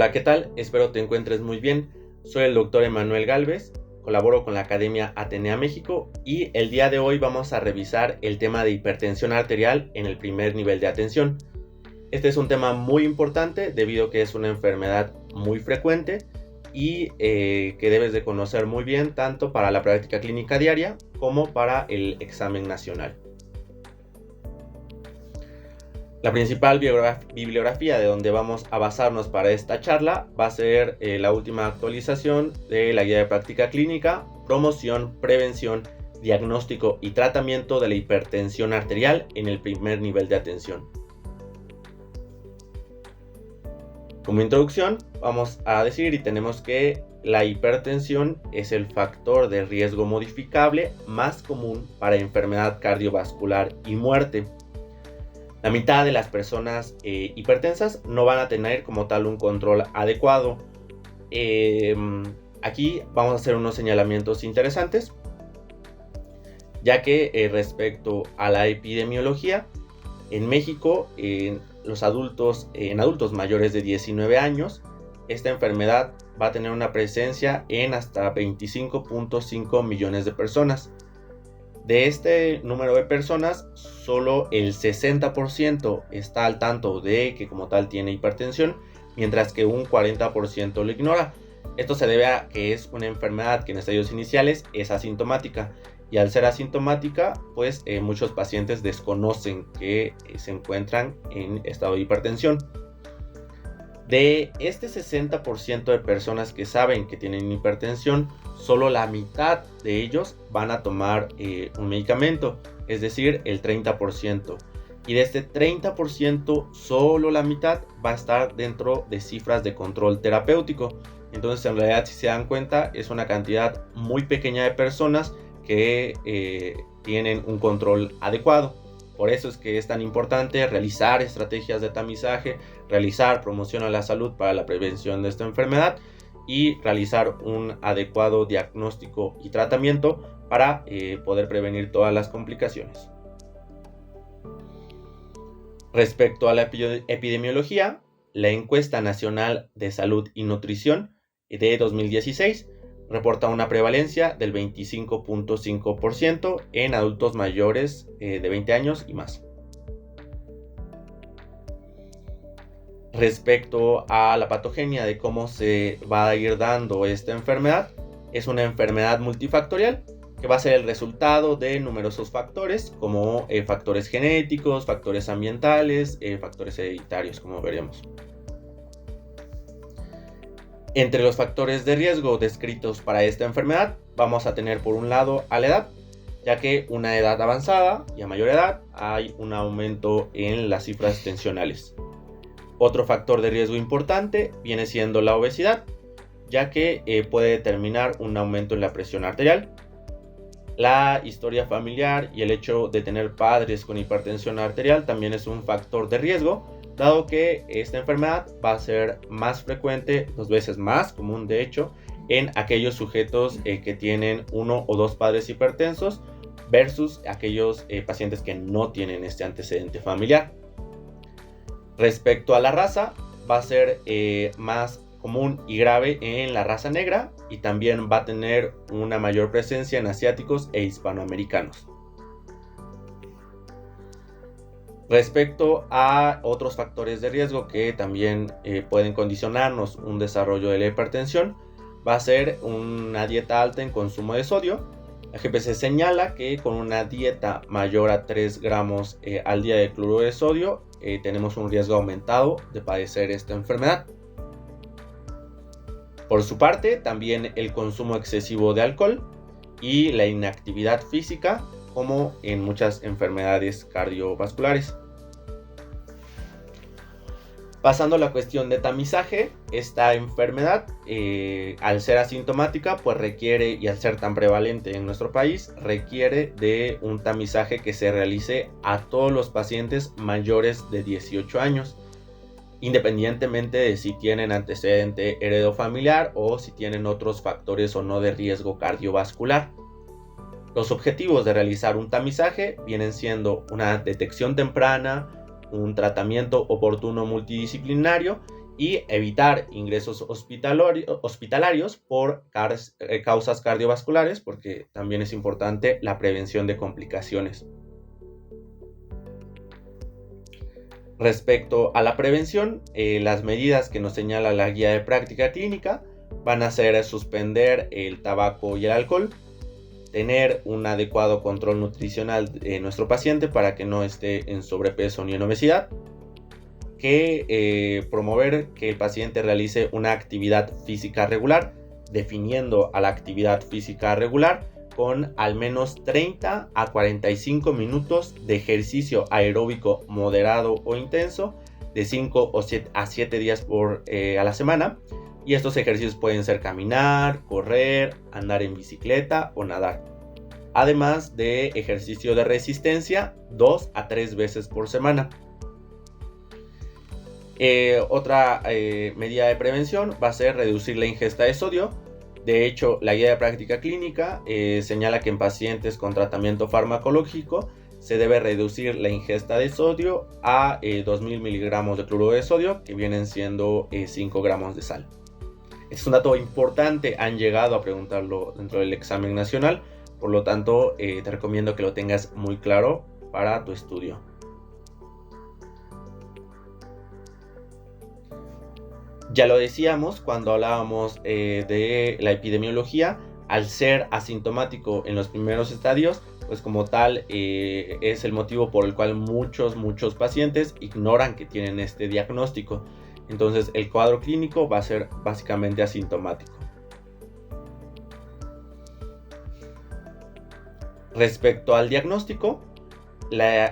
Hola, ¿qué tal? Espero te encuentres muy bien. Soy el doctor Emanuel Gálvez, colaboro con la Academia Atenea México y el día de hoy vamos a revisar el tema de hipertensión arterial en el primer nivel de atención. Este es un tema muy importante debido a que es una enfermedad muy frecuente y que debes de conocer muy bien tanto para la práctica clínica diaria como para el examen nacional. La principal bibliografía de donde vamos a basarnos para esta charla va a ser la última actualización de la Guía de Práctica Clínica, Promoción, Prevención, Diagnóstico y Tratamiento de la Hipertensión Arterial en el primer nivel de atención. Como introducción, vamos a decir y tenemos que la hipertensión es el factor de riesgo modificable más común para enfermedad cardiovascular y muerte. La mitad de las personas hipertensas no van a tener como tal un control adecuado. Aquí vamos a hacer unos señalamientos interesantes, ya que respecto a la epidemiología, en México, en adultos mayores de 19 años, esta enfermedad va a tener una presencia en hasta 25.5 millones de personas. De este número de personas, solo el 60% está al tanto de que como tal tiene hipertensión, mientras que un 40% lo ignora. Esto se debe a que es una enfermedad que en estadios iniciales es asintomática, y al ser asintomática, pues muchos pacientes desconocen que se encuentran en estado de hipertensión. De este 60% de personas que saben que tienen hipertensión, solo la mitad de ellos van a tomar un medicamento, es decir, el 30%. Y de este 30%, solo la mitad va a estar dentro de cifras de control terapéutico. Entonces, en realidad, si se dan cuenta, es una cantidad muy pequeña de personas que tienen un control adecuado. Por eso es que es tan importante realizar estrategias de tamizaje, realizar promoción a la salud para la prevención de esta enfermedad y realizar un adecuado diagnóstico y tratamiento para poder prevenir todas las complicaciones. Respecto a la epidemiología, la Encuesta Nacional de Salud y Nutrición de 2016 reporta una prevalencia del 25.5% en adultos mayores de 20 años y más. Respecto a la patogenia de cómo se va a ir dando esta enfermedad, es una enfermedad multifactorial que va a ser el resultado de numerosos factores como factores genéticos, factores ambientales, factores hereditarios, como veremos. Entre los factores de riesgo descritos para esta enfermedad vamos a tener por un lado a la edad, ya que una edad avanzada y a mayor edad hay un aumento en las cifras tensionales. Otro factor de riesgo importante viene siendo la obesidad, ya que puede determinar un aumento en la presión arterial. La historia familiar y el hecho de tener padres con hipertensión arterial también es un factor de riesgo, dado que esta enfermedad va a ser más frecuente, 2 veces más común de hecho, en aquellos sujetos que tienen 1 o 2 padres hipertensos versus aquellos pacientes que no tienen este antecedente familiar. Respecto a la raza, va a ser más común y grave en la raza negra y también va a tener una mayor presencia en asiáticos e hispanoamericanos. Respecto a otros factores de riesgo que también pueden condicionarnos un desarrollo de la hipertensión, va a ser una dieta alta en consumo de sodio. La GPC señala que con una dieta mayor a 3 gramos al día de cloruro de sodio tenemos un riesgo aumentado de padecer esta enfermedad. Por su parte, también el consumo excesivo de alcohol y la inactividad física, como en muchas enfermedades cardiovasculares. Pasando a la cuestión de tamizaje, esta enfermedad, al ser asintomática, pues requiere, y al ser tan prevalente en nuestro país, requiere de un tamizaje que se realice a todos los pacientes mayores de 18 años, independientemente de si tienen antecedente heredofamiliar o si tienen otros factores o no de riesgo cardiovascular. Los objetivos de realizar un tamizaje vienen siendo una detección temprana, un tratamiento oportuno multidisciplinario y evitar ingresos hospitalarios por causas cardiovasculares, porque también es importante la prevención de complicaciones. Respecto a la prevención, las medidas que nos señala la guía de práctica clínica van a ser suspender el tabaco y el alcohol, tener un adecuado control nutricional de nuestro paciente para que no esté en sobrepeso ni en obesidad, promover que el paciente realice una actividad física regular, definiendo a la actividad física regular con al menos 30 a 45 minutos de ejercicio aeróbico moderado o intenso de 5 a 7 días a la semana. Y estos ejercicios pueden ser caminar, correr, andar en bicicleta o nadar. Además de ejercicio de resistencia 2 a 3 veces por semana. Otra medida de prevención va a ser reducir la ingesta de sodio. De hecho, la guía de práctica clínica señala que en pacientes con tratamiento farmacológico se debe reducir la ingesta de sodio a 2000 miligramos de cloruro de sodio, que vienen siendo 5 gramos de sal. Este es un dato importante, han llegado a preguntarlo dentro del examen nacional, por lo tanto te recomiendo que lo tengas muy claro para tu estudio. Ya lo decíamos cuando hablábamos de la epidemiología, al ser asintomático en los primeros estadios, pues como tal es el motivo por el cual muchos pacientes ignoran que tienen este diagnóstico. Entonces el cuadro clínico va a ser básicamente asintomático. Respecto al diagnóstico,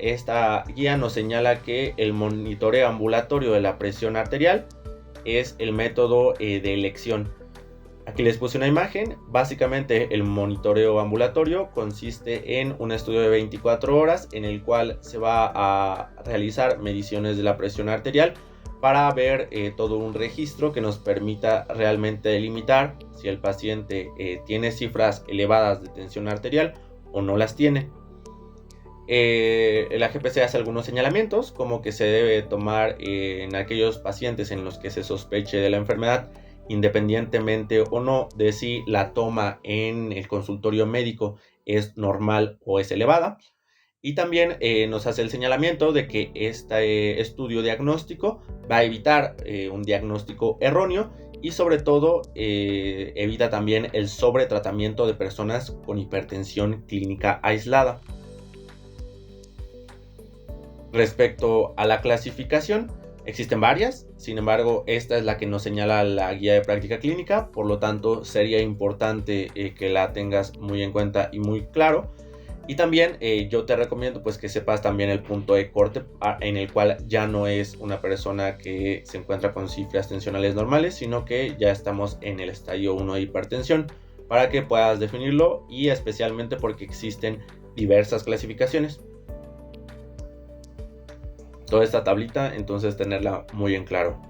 esta guía nos señala que el monitoreo ambulatorio de la presión arterial es el método de elección. Aquí les puse una imagen. Básicamente el monitoreo ambulatorio consiste en un estudio de 24 horas en el cual se va a realizar mediciones de la presión arterial para ver todo un registro que nos permita realmente delimitar si el paciente tiene cifras elevadas de tensión arterial o no las tiene. El AGPC hace algunos señalamientos, como que se debe tomar en aquellos pacientes en los que se sospeche de la enfermedad, independientemente o no de si la toma en el consultorio médico es normal o es elevada. Y también nos hace el señalamiento de que este estudio diagnóstico va a evitar un diagnóstico erróneo y sobre todo evita también el sobretratamiento de personas con hipertensión clínica aislada. Respecto a la clasificación, existen varias, sin embargo esta es la que nos señala la guía de práctica clínica, por lo tanto sería importante que la tengas muy en cuenta y muy claro. Y también yo te recomiendo pues que sepas también el punto de corte en el cual ya no es una persona que se encuentra con cifras tensionales normales, sino que ya estamos en el estadio 1 de hipertensión, para que puedas definirlo, y especialmente porque existen diversas clasificaciones. Toda esta tablita, entonces tenerla muy en claro.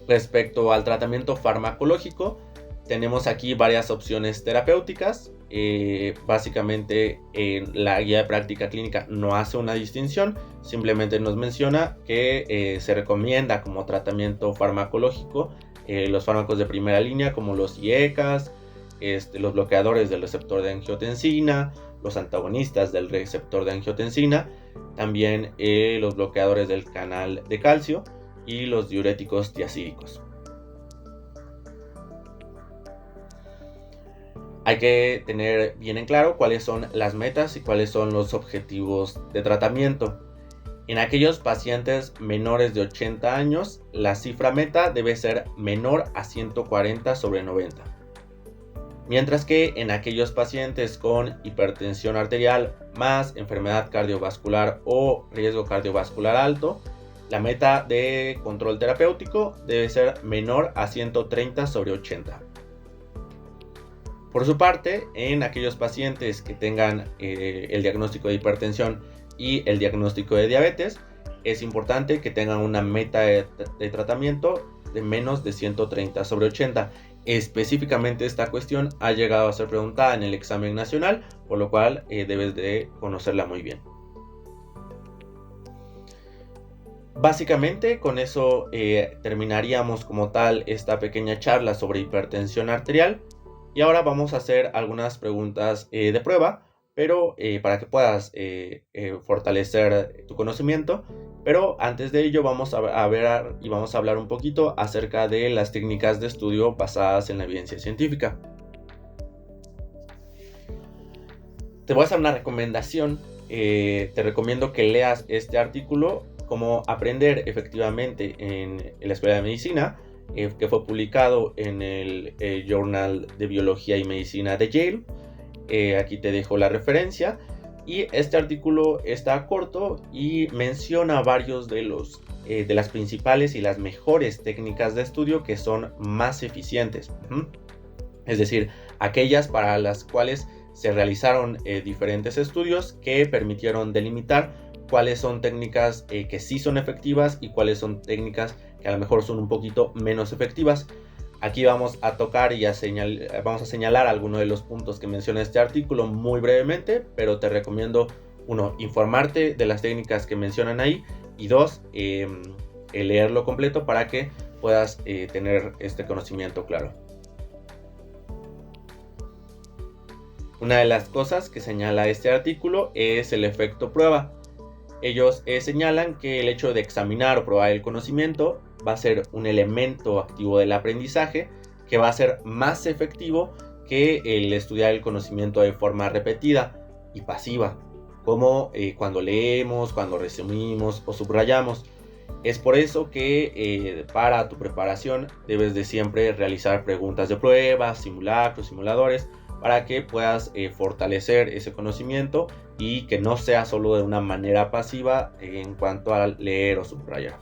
Respecto al tratamiento farmacológico, tenemos aquí varias opciones terapéuticas. Básicamente la guía de práctica clínica no hace una distinción, simplemente nos menciona que se recomienda como tratamiento farmacológico los fármacos de primera línea como los IECAs, los bloqueadores del receptor de angiotensina, los antagonistas del receptor de angiotensina, también los bloqueadores del canal de calcio y los diuréticos tiazídicos. Hay que tener bien en claro cuáles son las metas y cuáles son los objetivos de tratamiento. En aquellos pacientes menores de 80 años, la cifra meta debe ser menor a 140/90. Mientras que en aquellos pacientes con hipertensión arterial más enfermedad cardiovascular o riesgo cardiovascular alto, la meta de control terapéutico debe ser menor a 130/80. Por su parte, en aquellos pacientes que tengan el diagnóstico de hipertensión y el diagnóstico de diabetes, es importante que tengan una meta de tratamiento de menos de 130/80. Específicamente esta cuestión ha llegado a ser preguntada en el examen nacional, por lo cual debes de conocerla muy bien. Básicamente con eso terminaríamos como tal esta pequeña charla sobre hipertensión arterial. Y ahora vamos a hacer algunas preguntas de prueba, pero para que puedas fortalecer tu conocimiento. Pero antes de ello vamos a ver y vamos a hablar un poquito acerca de las técnicas de estudio basadas en la evidencia científica. Te voy a hacer una recomendación. Te recomiendo que leas este artículo, Cómo aprender efectivamente en la Escuela de Medicina, que fue publicado en el Journal de Biología y Medicina de Yale. Aquí te dejo la referencia. Y este artículo está corto y menciona varios de las principales y las mejores técnicas de estudio que son más eficientes. Es decir, aquellas para las cuales se realizaron diferentes estudios que permitieron delimitar cuáles son técnicas que sí son efectivas y cuáles son técnicas que a lo mejor son un poquito menos efectivas. Aquí vamos a tocar y vamos a señalar algunos de los puntos que menciona este artículo muy brevemente, pero te recomiendo, uno, informarte de las técnicas que mencionan ahí, y dos, leerlo completo para que puedas tener este conocimiento claro. Una de las cosas que señala este artículo es el efecto prueba. Ellos señalan que el hecho de examinar o probar el conocimiento va a ser un elemento activo del aprendizaje que va a ser más efectivo que el estudiar el conocimiento de forma repetida y pasiva, como cuando leemos, cuando resumimos o subrayamos. Es por eso que para tu preparación debes de siempre realizar preguntas de prueba, simulacros, simuladores, para que puedas fortalecer ese conocimiento y que no sea solo de una manera pasiva en cuanto a leer o subrayar.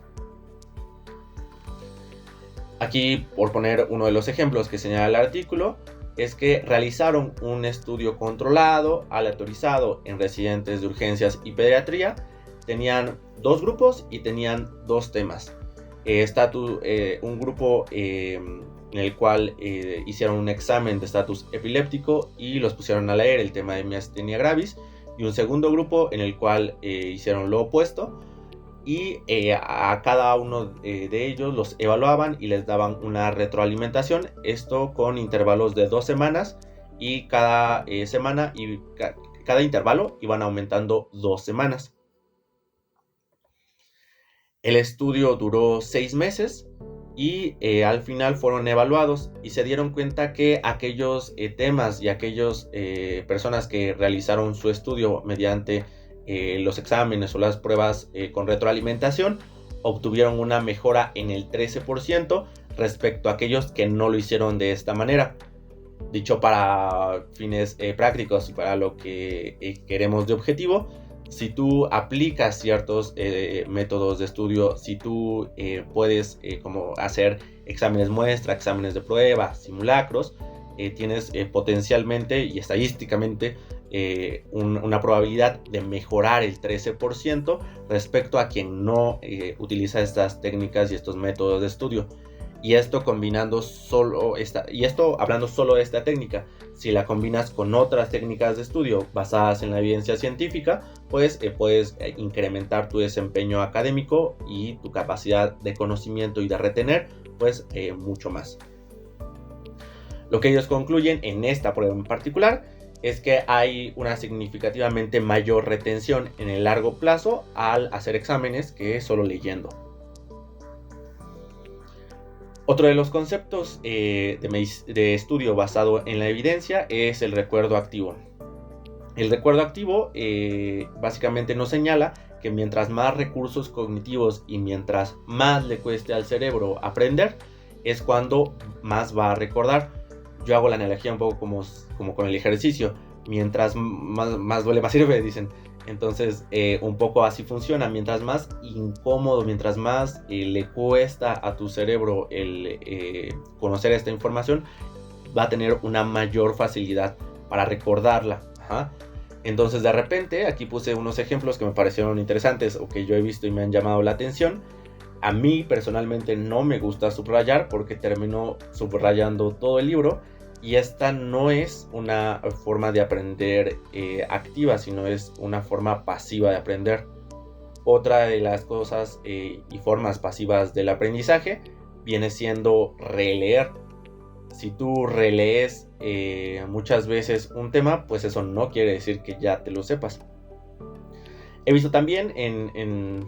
Aquí, por poner uno de los ejemplos que señala el artículo, es que realizaron un estudio controlado, aleatorizado en residentes de urgencias y pediatría. Tenían dos grupos y tenían dos temas. Un grupo en el cual hicieron un examen de estatus epiléptico y los pusieron a leer el tema de miastenia gravis, y un segundo grupo en el cual hicieron lo opuesto, y a cada uno de ellos los evaluaban y les daban una retroalimentación, esto con intervalos de 2 semanas, y cada semana y cada intervalo iban aumentando 2 semanas. El estudio duró 6 meses y al final fueron evaluados y se dieron cuenta que aquellos temas y aquellas personas que realizaron su estudio mediante los exámenes o las pruebas con retroalimentación obtuvieron una mejora en el 13% respecto a aquellos que no lo hicieron de esta manera. Dicho para fines prácticos y para lo que queremos de objetivo, si tú aplicas ciertos métodos de estudio, si tú puedes como hacer exámenes muestra, exámenes de prueba, simulacros, tienes potencialmente y estadísticamente una probabilidad de mejorar el 13% respecto a quien no utiliza estas técnicas y estos métodos de estudio. Y esto hablando solo de esta técnica. Si la combinas con otras técnicas de estudio basadas en la evidencia científica, pues puedes incrementar tu desempeño académico y tu capacidad de conocimiento y de retener, pues mucho más. Lo que ellos concluyen en esta prueba en particular es que hay una significativamente mayor retención en el largo plazo al hacer exámenes que solo leyendo. Otro de los conceptos de estudio basado en la evidencia es el recuerdo activo. El recuerdo activo básicamente nos señala que mientras más recursos cognitivos y mientras más le cueste al cerebro aprender, es cuando más va a recordar. Yo hago la analogía un poco como con el ejercicio. Mientras más duele, más sirve, dicen. Entonces, un poco así funciona. Mientras más incómodo, mientras más le cuesta a tu cerebro el conocer esta información, va a tener una mayor facilidad para recordarla. Ajá. Entonces, de repente, aquí puse unos ejemplos que me parecieron interesantes o que yo he visto y me han llamado la atención. A mí, personalmente, no me gusta subrayar porque termino subrayando todo el libro. Y esta no es una forma de aprender activa, sino es una forma pasiva de aprender. Otra de las cosas y formas pasivas del aprendizaje viene siendo releer. Si tú relees muchas veces un tema, pues eso no quiere decir que ya te lo sepas. He visto también en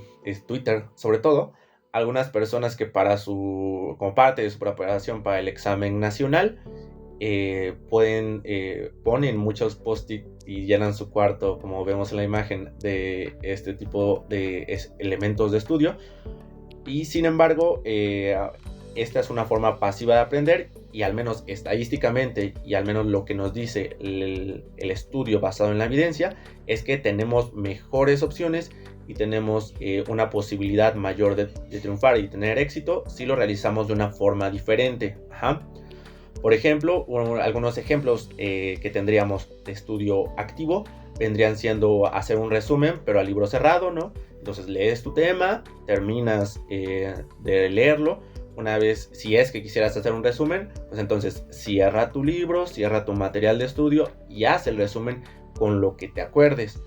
Twitter, sobre todo, algunas personas que como parte de su preparación para el examen nacional, ponen muchos post-it y llenan su cuarto, como vemos en la imagen, de este tipo de elementos de estudio. Y sin embargo, esta es una forma pasiva de aprender, y al menos estadísticamente, y al menos lo que nos dice el estudio basado en la evidencia, es que tenemos mejores opciones y tenemos una posibilidad mayor de triunfar y tener éxito si lo realizamos de una forma diferente. Por ejemplo, algunos ejemplos que tendríamos de estudio activo vendrían siendo hacer un resumen, pero a libro cerrado, ¿no? Entonces lees tu tema, terminas de leerlo. Una vez, si es que quisieras hacer un resumen, pues entonces cierra tu libro, cierra tu material de estudio y haz el resumen con lo que te acuerdes.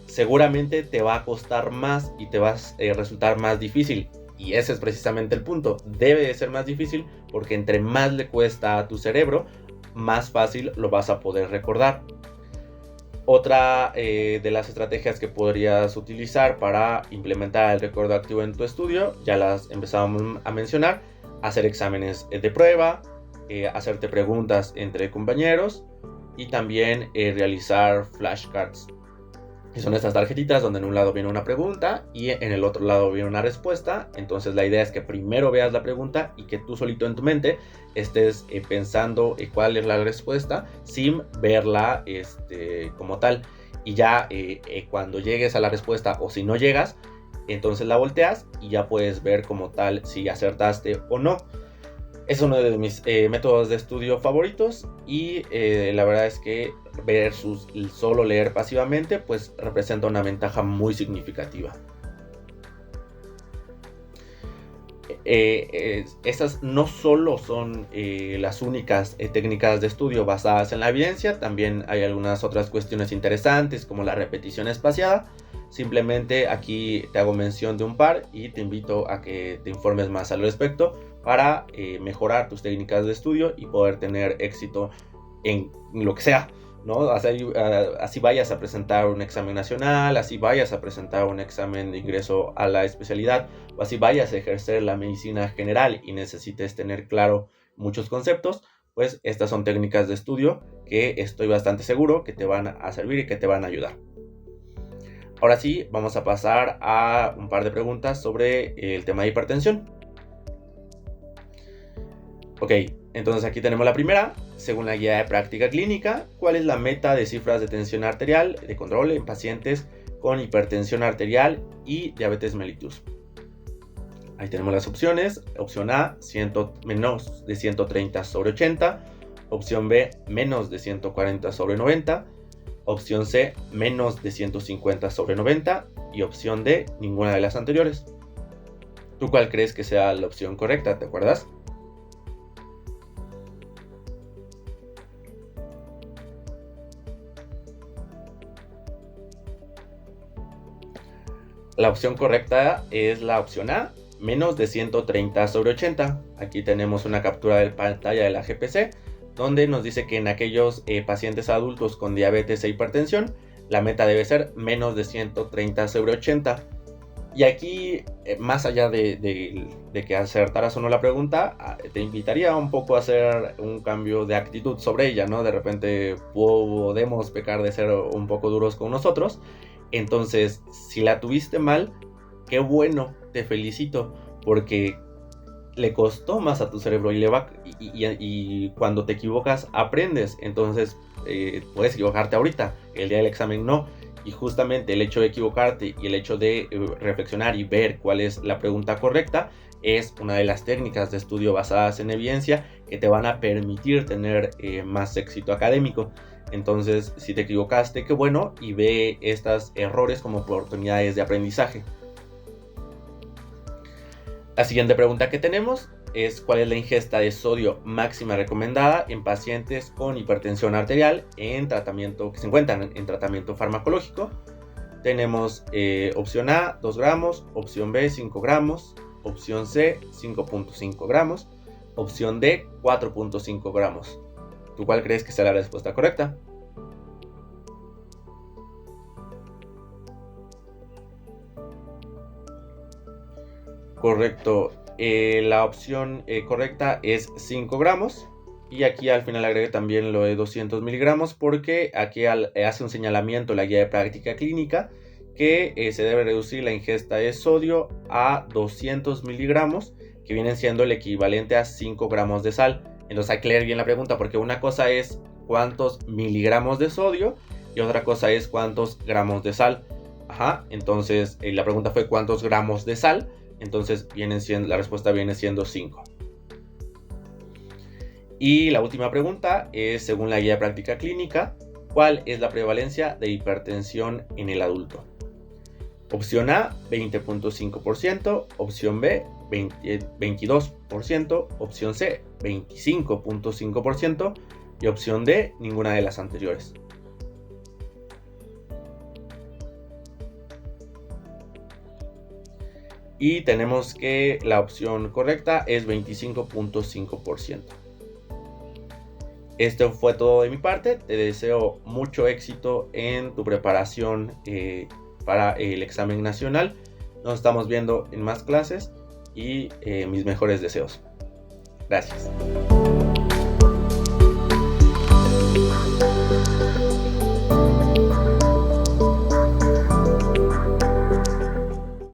Seguramente te va a costar más y te va a resultar más difícil. Y ese es precisamente el punto. Debe de ser más difícil porque entre más le cuesta a tu cerebro, más fácil lo vas a poder recordar. Otra de las estrategias que podrías utilizar para implementar el recuerdo activo en tu estudio, ya las empezamos a mencionar: hacer exámenes de prueba, hacerte preguntas entre compañeros y también realizar flashcards. Y son estas tarjetitas donde en un lado viene una pregunta y en el otro lado viene una respuesta. Entonces la idea es que primero veas la pregunta y que tú solito en tu mente estés pensando cuál es la respuesta sin verla como tal. Y ya cuando llegues a la respuesta, o si no llegas, entonces la volteas y ya puedes ver como tal si acertaste o no. Es uno de mis métodos de estudio favoritos, y la verdad es que versus solo leer pasivamente pues representa una ventaja muy significativa. Estas no solo son las únicas técnicas de estudio basadas en la evidencia, también hay algunas otras cuestiones interesantes como la repetición espaciada. Simplemente aquí te hago mención de un par y te invito a que te informes más al respecto para mejorar tus técnicas de estudio y poder tener éxito en lo que sea, ¿no? Así vayas a presentar un examen nacional, así vayas a presentar un examen de ingreso a la especialidad, o así vayas a ejercer la medicina general y necesites tener claro muchos conceptos, pues estas son técnicas de estudio que estoy bastante seguro que te van a servir y que te van a ayudar. Ahora sí, vamos a pasar a un par de preguntas sobre el tema de hipertensión. Ok, entonces aquí tenemos la primera. Según la guía de práctica clínica, ¿cuál es la meta de cifras de tensión arterial de control en pacientes con hipertensión arterial y diabetes mellitus? Ahí tenemos las opciones. Opción A, menos de 130/80. Opción B, menos de 140/90. Opción C, menos de 150/90. Y opción D, ninguna de las anteriores. ¿Tú cuál crees que sea la opción correcta? ¿Te acuerdas? La opción correcta es la opción A, menos de 130/80. Aquí tenemos una captura de pantalla de la GPC, donde nos dice que en aquellos pacientes adultos con diabetes e hipertensión, la meta debe ser menos de 130/80. Y aquí, más allá de que acertaras o no la pregunta, te invitaría un poco a hacer un cambio de actitud sobre ella, ¿no? De repente podemos pecar de ser un poco duros con nosotros. Entonces, si la tuviste mal, qué bueno, te felicito, porque le costó más a tu cerebro y cuando te equivocas aprendes. Entonces puedes equivocarte ahorita, el día del examen no. Y justamente el hecho de equivocarte y el hecho de reflexionar y ver cuál es la pregunta correcta es una de las técnicas de estudio basadas en evidencia que te van a permitir tener más éxito académico. Entonces, si te equivocaste, qué bueno, y ve estos errores como oportunidades de aprendizaje. La siguiente pregunta que tenemos es: ¿cuál es la ingesta de sodio máxima recomendada en pacientes con hipertensión arterial en tratamiento, que se encuentran en tratamiento farmacológico? tenemos opción A 2 gramos, opción B 5 gramos, opción C 5.5 gramos, opción D 4.5 gramos. ¿Tú cuál crees que sea la respuesta correcta? Correcto. La opción correcta es 5 gramos. Y aquí al final agregué también lo de 200 miligramos porque aquí hace un señalamiento la guía de práctica clínica que se debe reducir la ingesta de sodio a 200 miligramos, que vienen siendo el equivalente a 5 gramos de sal. Entonces hay que leer bien la pregunta porque una cosa es cuántos miligramos de sodio y otra cosa es cuántos gramos de sal. Entonces la pregunta fue cuántos gramos de sal, entonces la respuesta viene siendo 5. Y la última pregunta es, según la guía de práctica clínica, ¿cuál es la prevalencia de hipertensión en el adulto? Opción A, 20.5%, opción B, 22%, opción C, 25.5% y opción D, ninguna de las anteriores. Y tenemos que la opción correcta es 25.5%. Esto fue todo de mi parte. Te deseo mucho éxito en tu preparación para el examen nacional. Nos estamos viendo en más clases y mis mejores deseos. Gracias.